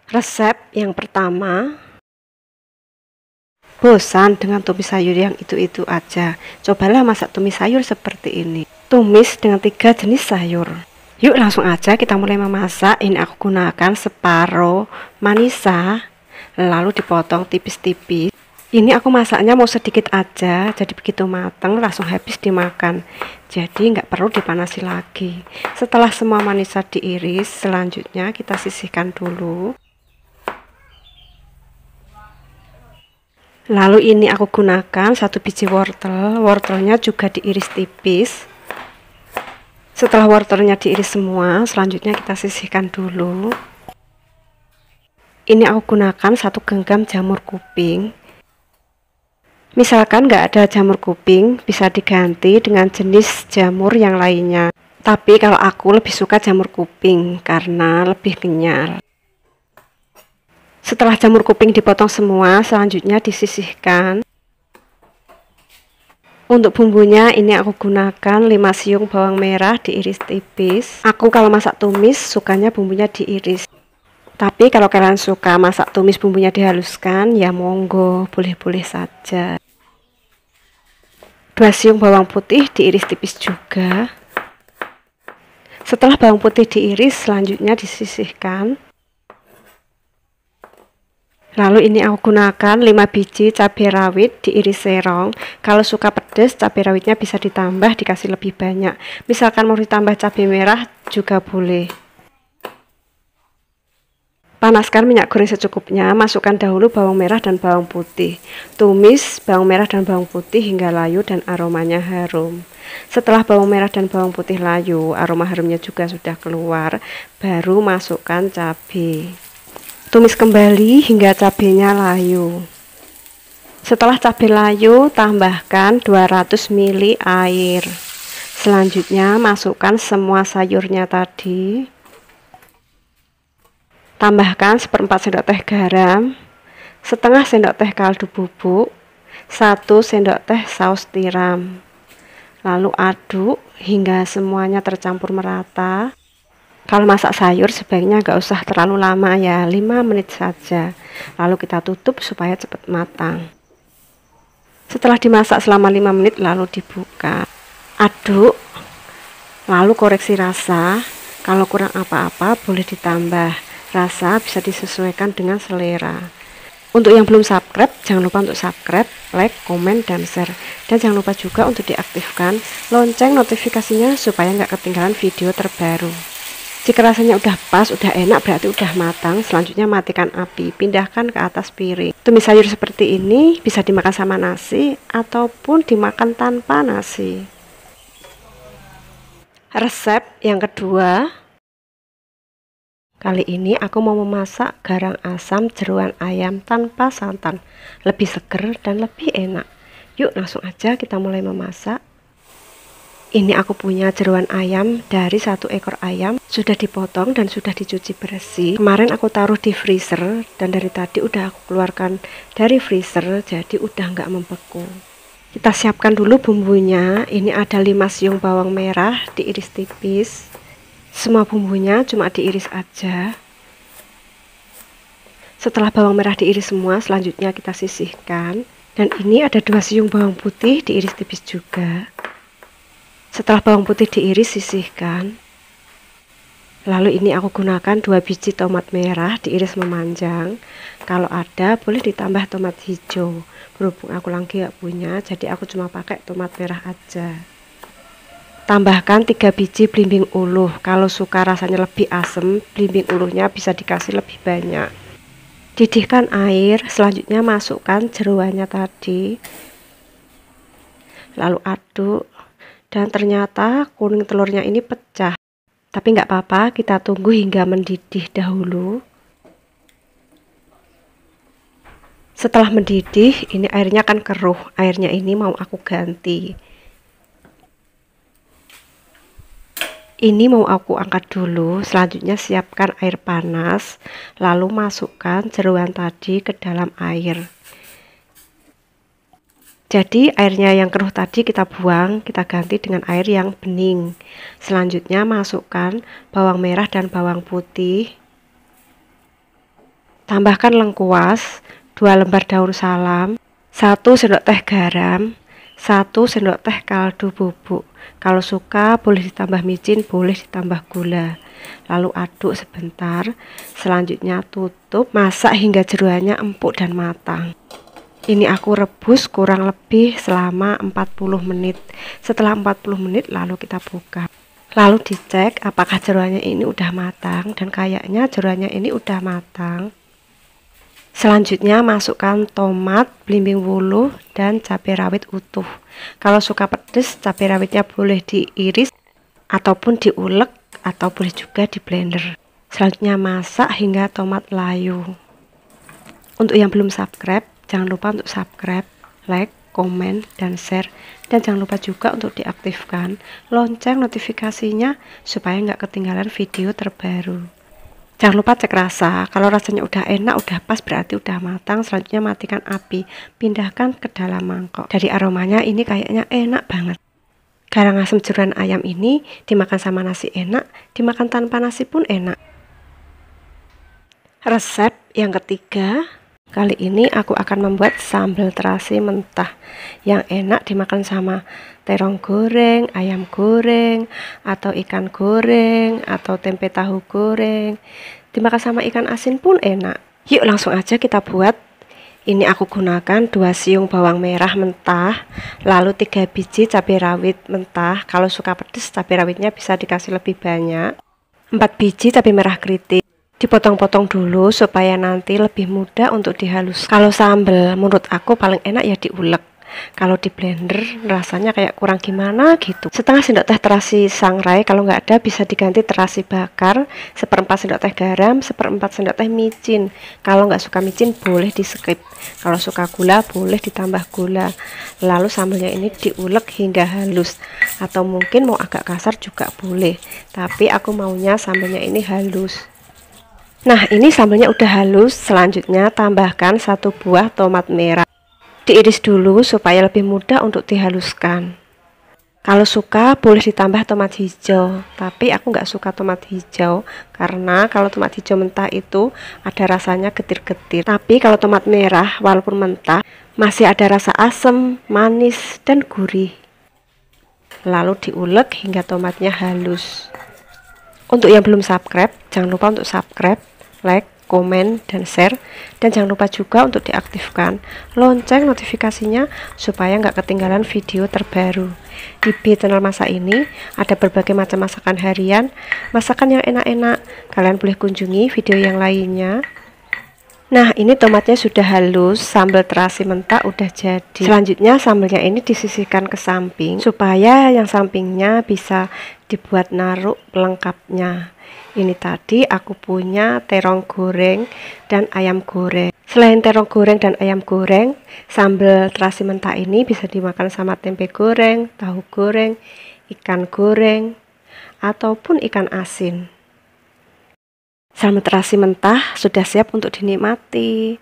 Resep yang pertama, bosan dengan tumis sayur yang itu-itu aja. Cobalah masak tumis sayur seperti ini. Tumis dengan 3 jenis sayur. Yuk langsung aja kita mulai memasak. Ini aku gunakan separuh manisa, lalu dipotong tipis-tipis. Ini aku masaknya mau sedikit aja, jadi begitu matang langsung habis dimakan. Jadi nggak perlu dipanasi lagi. Setelah semua manisa diiris, selanjutnya kita sisihkan dulu. Lalu ini aku gunakan 1 biji wortel. Wortelnya juga diiris tipis. Setelah wortelnya diiris semua, selanjutnya kita sisihkan dulu. Ini aku gunakan 1 genggam jamur kuping. Misalkan nggak ada jamur kuping, bisa diganti dengan jenis jamur yang lainnya. Tapi kalau aku lebih suka jamur kuping karena lebih kenyal. Setelah jamur kuping dipotong semua, selanjutnya disisihkan. Untuk bumbunya ini aku gunakan 5 siung bawang merah diiris tipis. Aku kalau masak tumis sukanya bumbunya diiris. Tapi kalau kalian suka masak tumis bumbunya dihaluskan, ya monggo, boleh-boleh saja. 2 siung bawang putih diiris tipis juga. Setelah bawang putih diiris, selanjutnya disisihkan. Lalu ini aku gunakan 5 biji cabai rawit diiris serong. Kalau suka pedas, cabai rawitnya bisa ditambah, dikasih lebih banyak. Misalkan mau ditambah cabai merah juga boleh. Panaskan minyak goreng secukupnya, masukkan dahulu bawang merah dan bawang putih. Tumis bawang merah dan bawang putih hingga layu dan aromanya harum. Setelah bawang merah dan bawang putih layu, aroma harumnya juga sudah keluar, baru masukkan cabai. Tumis kembali hingga cabenya layu. Setelah cabai layu, tambahkan 200 ml air. Selanjutnya masukkan semua sayurnya tadi. Tambahkan 1/4 sendok teh garam, setengah sendok teh kaldu bubuk, 1 sendok teh saus tiram. Lalu aduk hingga semuanya tercampur merata. Kalau masak sayur sebaiknya nggak usah terlalu lama ya, 5 menit saja. Lalu kita tutup supaya cepat matang. Setelah dimasak selama 5 menit lalu dibuka. Aduk, lalu koreksi rasa. Kalau kurang apa-apa boleh ditambah. Rasa bisa disesuaikan dengan selera. Untuk yang belum subscribe, jangan lupa untuk subscribe, like, komen, dan share. Dan jangan lupa juga untuk diaktifkan lonceng notifikasinya supaya nggak ketinggalan video terbaru. Jika rasanya udah pas, udah enak, berarti udah matang. Selanjutnya matikan api, pindahkan ke atas piring. Tumis sayur seperti ini bisa dimakan sama nasi ataupun dimakan tanpa nasi. Resep yang kedua, kali ini aku mau memasak garang asam jeroan ayam tanpa santan. Lebih seger dan lebih enak. Yuk langsung aja kita mulai memasak. Ini aku punya jeroan ayam dari 1 ekor ayam. Sudah dipotong dan sudah dicuci bersih. Kemarin aku taruh di freezer dan dari tadi udah aku keluarkan dari freezer, jadi udah nggak membeku. Kita siapkan dulu bumbunya. Ini ada 5 siung bawang merah diiris tipis. Semua bumbunya cuma diiris aja. Setelah bawang merah diiris semua, selanjutnya kita sisihkan. Dan ini ada 2 siung bawang putih diiris tipis juga. Setelah bawang putih diiris, sisihkan. Lalu ini aku gunakan 2 biji tomat merah diiris memanjang. Kalau ada boleh ditambah tomat hijau. Berhubung aku lagi gak punya, jadi aku cuma pakai tomat merah aja. Tambahkan 3 biji belimbing uluh. Kalau suka rasanya lebih asam, belimbing uluhnya bisa dikasih lebih banyak. Didihkan air, selanjutnya masukkan jeroannya tadi. Lalu aduk. Dan ternyata kuning telurnya ini pecah. Tapi nggak apa-apa, kita tunggu hingga mendidih dahulu. Setelah mendidih, ini airnya akan keruh. Airnya ini mau aku ganti. Ini mau aku angkat dulu. Selanjutnya siapkan air panas. Lalu masukkan jeroan tadi ke dalam air. Jadi airnya yang keruh tadi kita buang, kita ganti dengan air yang bening. Selanjutnya masukkan bawang merah dan bawang putih. Tambahkan lengkuas, 2 lembar daun salam, 1 sendok teh garam, 1 sendok teh kaldu bubuk. Kalau suka boleh ditambah micin, boleh ditambah gula. Lalu aduk sebentar. Selanjutnya tutup, masak hingga jeroannya empuk dan matang. Ini aku rebus kurang lebih selama 40 menit. Setelah 40 menit lalu kita buka. Lalu dicek apakah jeroannya ini udah matang, dan kayaknya jeroannya ini udah matang. Selanjutnya masukkan tomat, belimbing wuluh, dan cabai rawit utuh. Kalau suka pedas, cabai rawitnya boleh diiris ataupun diulek, atau boleh juga di blender. Selanjutnya masak hingga tomat layu. Untuk yang belum subscribe, jangan lupa untuk subscribe, like, komen, dan share. Dan jangan lupa juga untuk diaktifkan lonceng notifikasinya supaya nggak ketinggalan video terbaru. Jangan lupa cek rasa. Kalau rasanya udah enak, udah pas, berarti udah matang. Selanjutnya matikan api, pindahkan ke dalam mangkok. Dari aromanya ini kayaknya enak banget. Garang-asem jeroan ayam ini dimakan sama nasi enak, dimakan tanpa nasi pun enak. Resep yang ketiga, kali ini aku akan membuat sambal terasi mentah yang enak dimakan sama terong goreng, ayam goreng, atau ikan goreng, atau tempe tahu goreng. Dimakan sama ikan asin pun enak. Yuk langsung aja kita buat. Ini aku gunakan 2 siung bawang merah mentah, lalu 3 biji cabai rawit mentah. Kalau suka pedas, cabai rawitnya bisa dikasih lebih banyak. 4 biji cabai merah keriting. Dipotong-potong dulu supaya nanti lebih mudah untuk dihaluskan. Kalau sambal menurut aku paling enak ya diulek. Kalau di blender rasanya kayak kurang gimana gitu. Setengah sendok teh terasi sangrai, kalau nggak ada bisa diganti terasi bakar. 1/4 sendok teh garam, 1/4 sendok teh micin. Kalau nggak suka micin boleh di skip. Kalau suka gula boleh ditambah gula. Lalu sambalnya ini diulek hingga halus, atau mungkin mau agak kasar juga boleh, tapi aku maunya sambalnya ini halus. Nah, ini sambalnya udah halus. Selanjutnya tambahkan 1 buah tomat merah. Diiris dulu supaya lebih mudah untuk dihaluskan. Kalau suka boleh ditambah tomat hijau, tapi aku nggak suka tomat hijau karena kalau tomat hijau mentah itu ada rasanya getir-getir. Tapi kalau tomat merah walaupun mentah masih ada rasa asam, manis, dan gurih. Lalu diulek hingga tomatnya halus. Untuk yang belum subscribe, jangan lupa untuk subscribe, like, komen, dan share. Dan jangan lupa juga untuk diaktifkan lonceng notifikasinya supaya nggak ketinggalan video terbaru. Di channel masak ini ada berbagai macam masakan harian, masakan yang enak-enak. Kalian boleh kunjungi video yang lainnya. Nah, ini tomatnya sudah halus, sambal terasi mentah udah jadi. Selanjutnya sambalnya ini disisihkan ke samping supaya yang sampingnya bisa dibuat naruh pelengkapnya. Ini tadi aku punya terong goreng dan ayam goreng. Selain terong goreng dan ayam goreng, sambal terasi mentah ini bisa dimakan sama tempe goreng, tahu goreng, ikan goreng, ataupun ikan asin. Sambal terasi mentah sudah siap untuk dinikmati.